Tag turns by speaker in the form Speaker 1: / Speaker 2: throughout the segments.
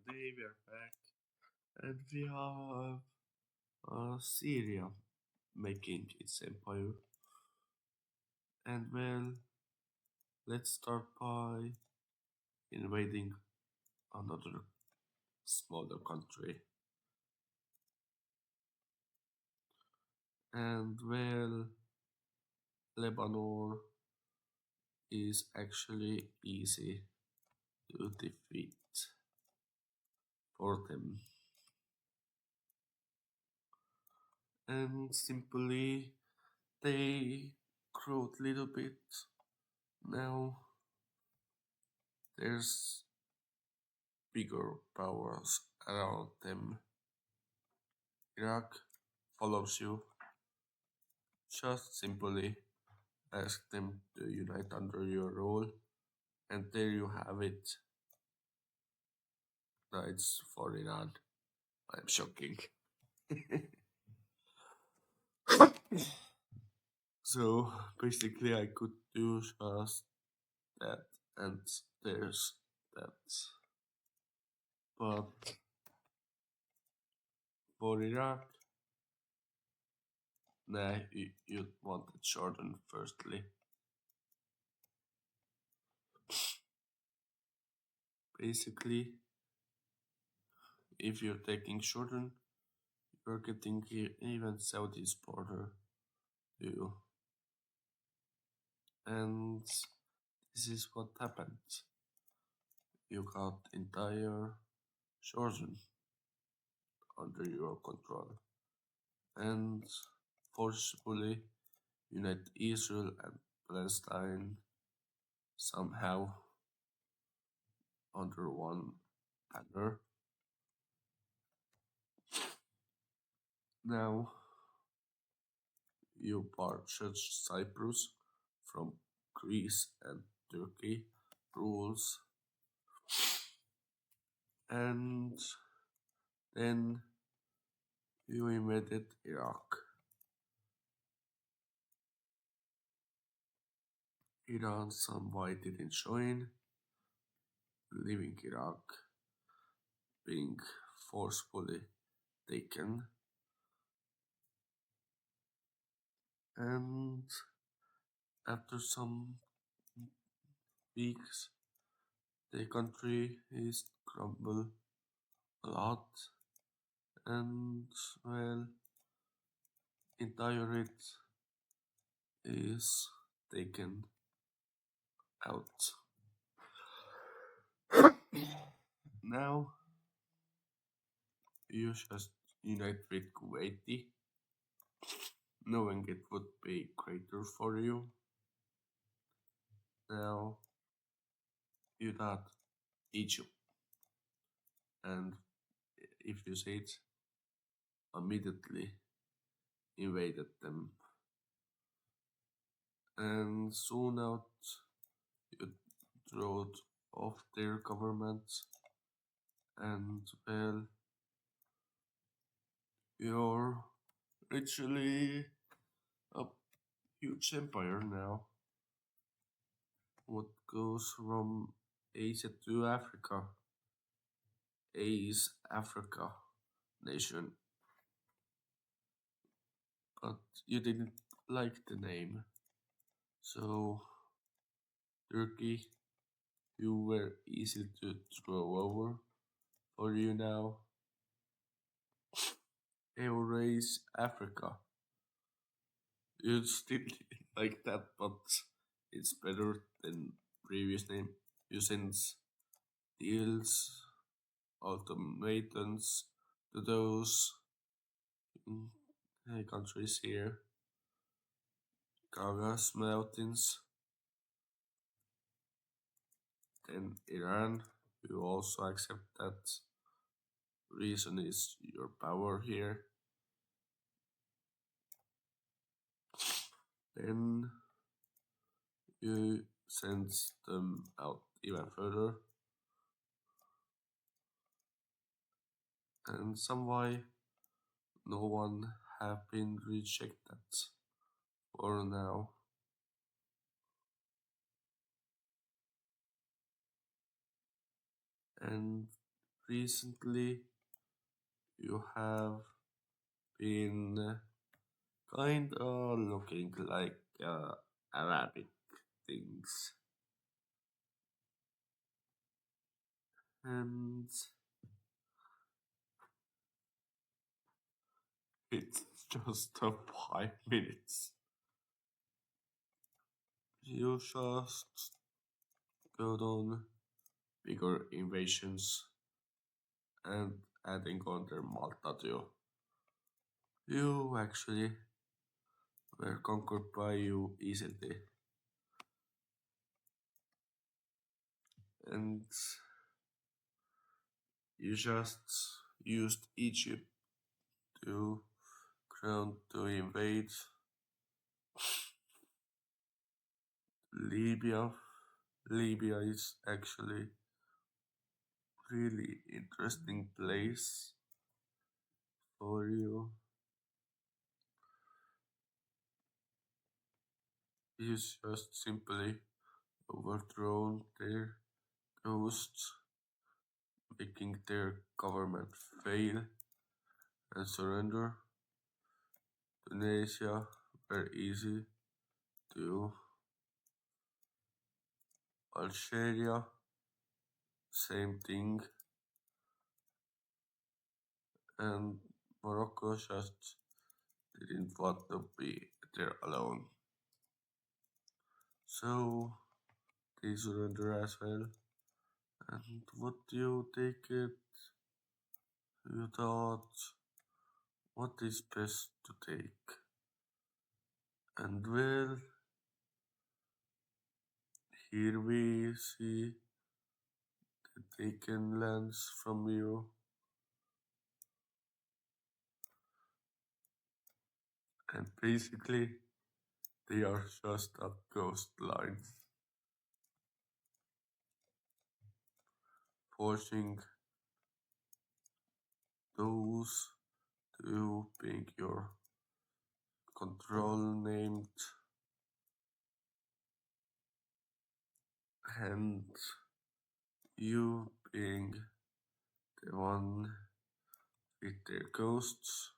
Speaker 1: today we are back and we have Syria making its empire. And well, let's start by invading another smaller country. And well, Lebanon is actually easy to defeat for them. And simply they grew a little bit. Now there's bigger powers around them. Iraq follows you. Just simply ask them to unite under your rule, and there you have it. It's for Iran. I'm shocking. So basically, I could do just that, and there's that. But for Iraq, nah, you'd want it Jordan firstly. Basically, if you're taking Jordan, you're getting even Saudi's border too. And this is what happened. You got entire Jordan under your control and forcefully unite Israel and Palestine somehow under one banner. Now you purchase Cyprus from Greece and Turkey rules, and then you invaded Iraq. Iran somewhat didn't join, leaving Iraq being forcefully taken, and after some weeks the country is crumbled a lot, and well, entire it is taken out. Now you just unite with Kuwaiti, knowing it would be greater for you. Now you got Egypt, and if you say it, immediately invaded them, and soon out you throwed off their government, and well, you're literally a huge empire now. What goes from Asia to Africa? Ace Africa nation, but you didn't like the name, so Turkey, you were easy to throw over for you now. Eurace Africa. You still didn't like that, but it's better than previous name. You send deals, ultimatums to those mm, countries here. Kaukas Mountains, then Iran. You also accept that reason is your power here. Then you send them out even further, and some why no one have been rejected for now. And recently you have been kinda looking like Arabic things, and it's just 5 minutes. You just go on bigger invasions and adding on their Malta too. You actually were conquered by you easily, and you just used Egypt to ground to invade Libya. Libya is actually really interesting place for you. You just simply overthrown their ghosts, making their government fail and surrender. Tunisia were easy to Algeria, same thing, and Morocco just didn't want to be there alone. So they surrender as well. And what do you take it? You thought what is best to take? And well, here we see the taken lands from you, and basically they are just a ghost lines, forcing those to being your control named and you being the one with their ghosts,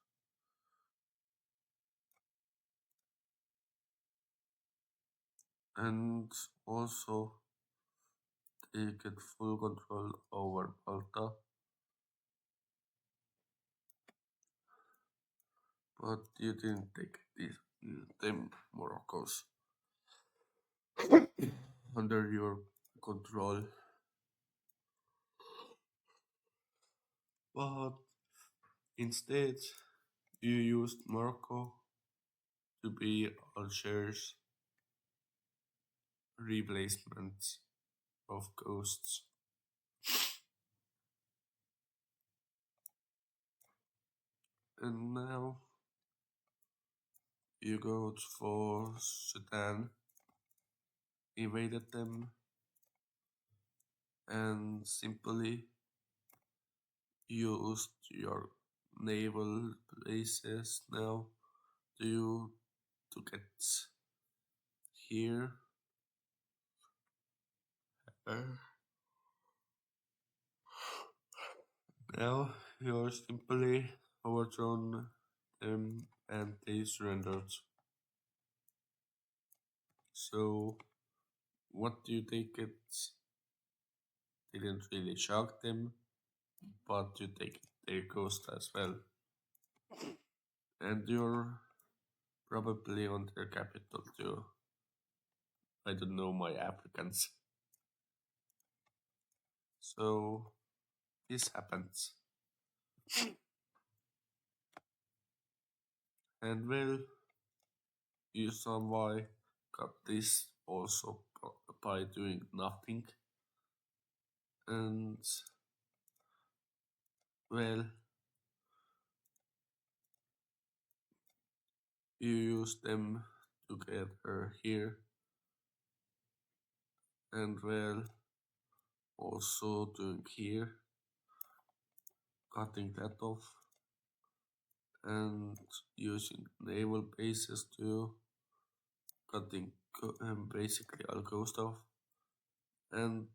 Speaker 1: and also they get full control over Malta, but you didn't take them Morocco's under your control, but instead you used Morocco to be Algiers' replacement of ghosts. And now you go for Sudan, invaded them, and simply used your naval bases now to get here. Uh, Now you're simply overthrown them and they surrendered. So what do you think it didn't really shock them, but you take their ghost as well. And you're probably on their capital too. I don't know my Africans. So this happens. And well, you somehow got this also by doing nothing. And well, you use them together here. And well, also doing here, cutting that off and using naval bases to cutting basically all ghost off, and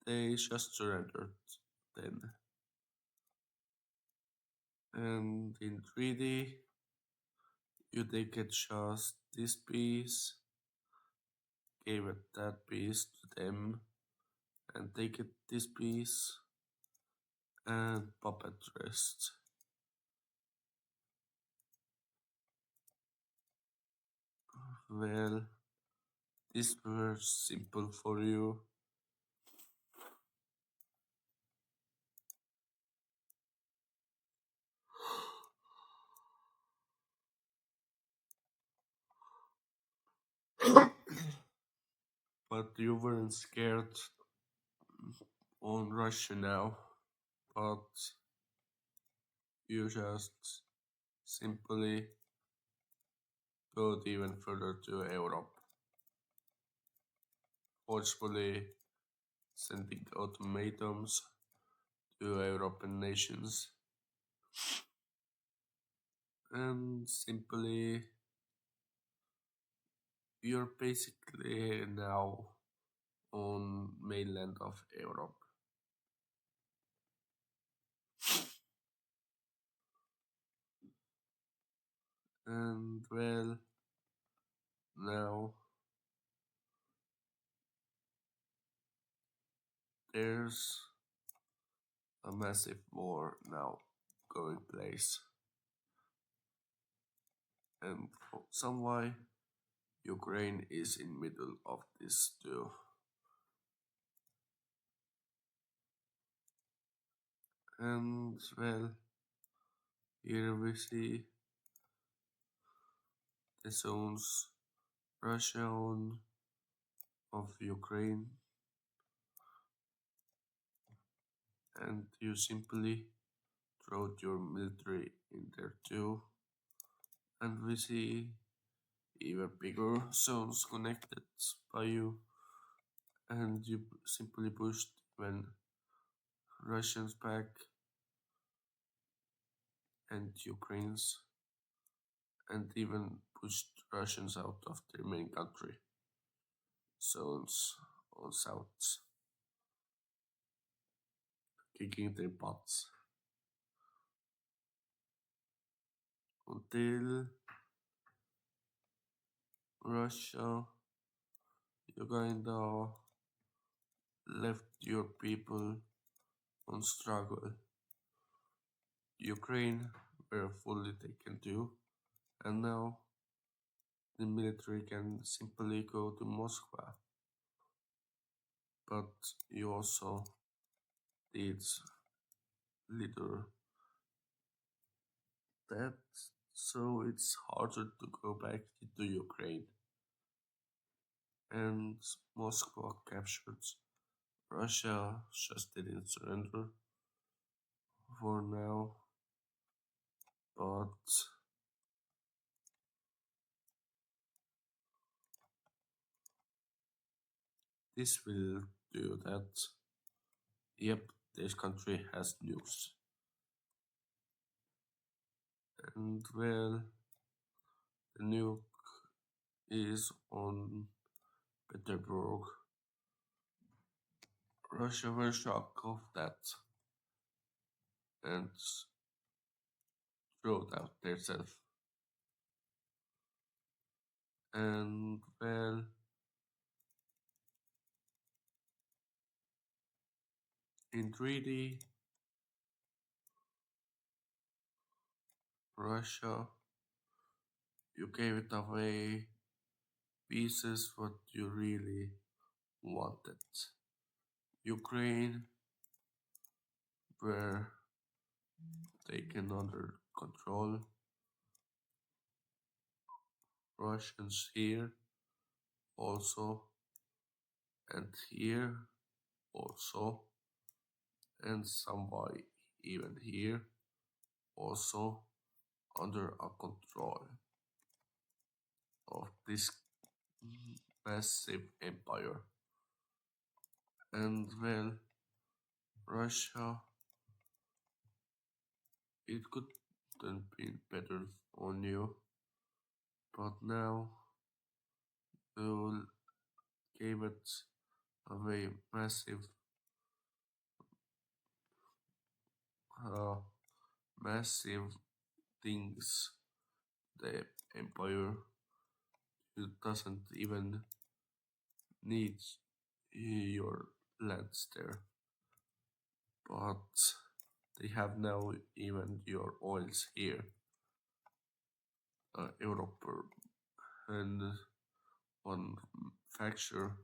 Speaker 1: they just surrendered then. And in 3D, you take it just this piece, give it that piece to them, and take it this piece and puppet rest. Well, this was simple for you, but you weren't scared on Russia now, but you just simply go even further to Europe, forcefully sending ultimatums to European nations, and simply you're basically now on mainland of Europe. And well, now there's a massive war now going place, and for some why Ukraine is in middle of this too. And well, here we see the zones Russia own of Ukraine, and you simply throw your military in there too. And we see even bigger zones connected by you, and you simply pushed when Russians back and Ukrainians, and even pushed Russians out of their main country zones on south, kicking their butts until Russia, Uganda left your people on struggle. Ukraine were fully taken too, and now the military can simply go to Moscow. But you also did little that, so it's harder to go back into Ukraine. And Moscow captured. Russia just didn't surrender for now, but this will do that. Yep, this country has nukes. And well, the nuke is on Petersburg. Russia were shocked of that and wrote out themselves. And well, in 3D, Russia, you gave it away pieces what you really wanted. Ukraine were taken under control. Russians here also, and here also, and somebody even here also under a control of this massive empire. And well, Russia, it couldn't be better on you, but now you gave it away massive, uh, massive things. The empire doesn't even need your lands there, but they have now even your oils here, Europe and one factor,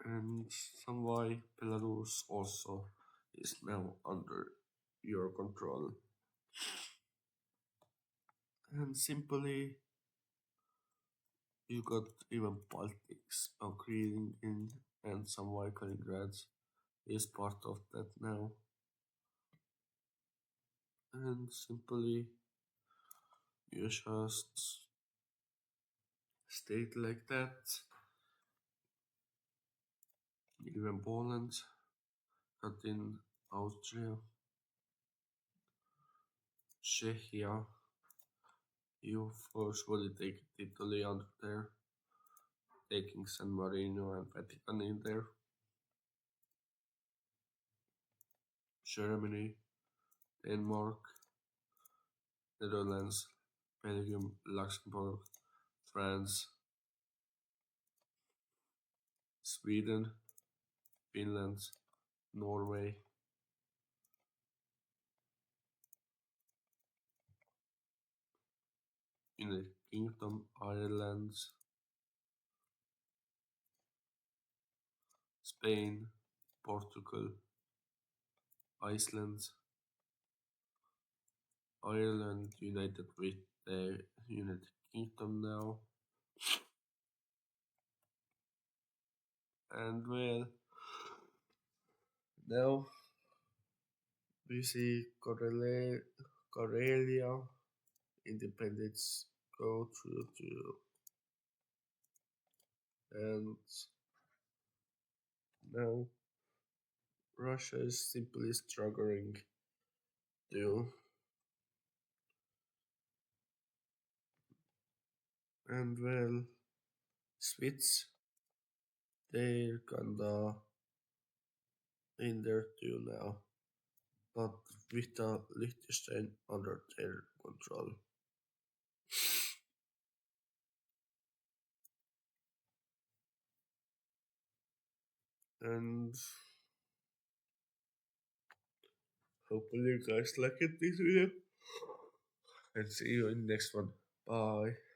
Speaker 1: and some why Belarus also is now under your control. And simply, you got even politics of creating in and some Y Kaliningrad is part of that now. And simply, you just state like that. Even Poland, got in Austria, Czechia, you forcefully take Italy under there, taking San Marino and Vatican in there. Germany, Denmark, Netherlands, Belgium, Luxembourg, France, Sweden, Finland, Norway, United Kingdom, Ireland, Spain, Portugal, Iceland, Ireland united with the United Kingdom now, and well, now we see Karelia independence go through to, and now Russia is simply struggling to, and well, Swiss, they're kinda in there too now, but with the Liechtenstein under their control. And hopefully you guys like it this video, and see you in the next one. Bye.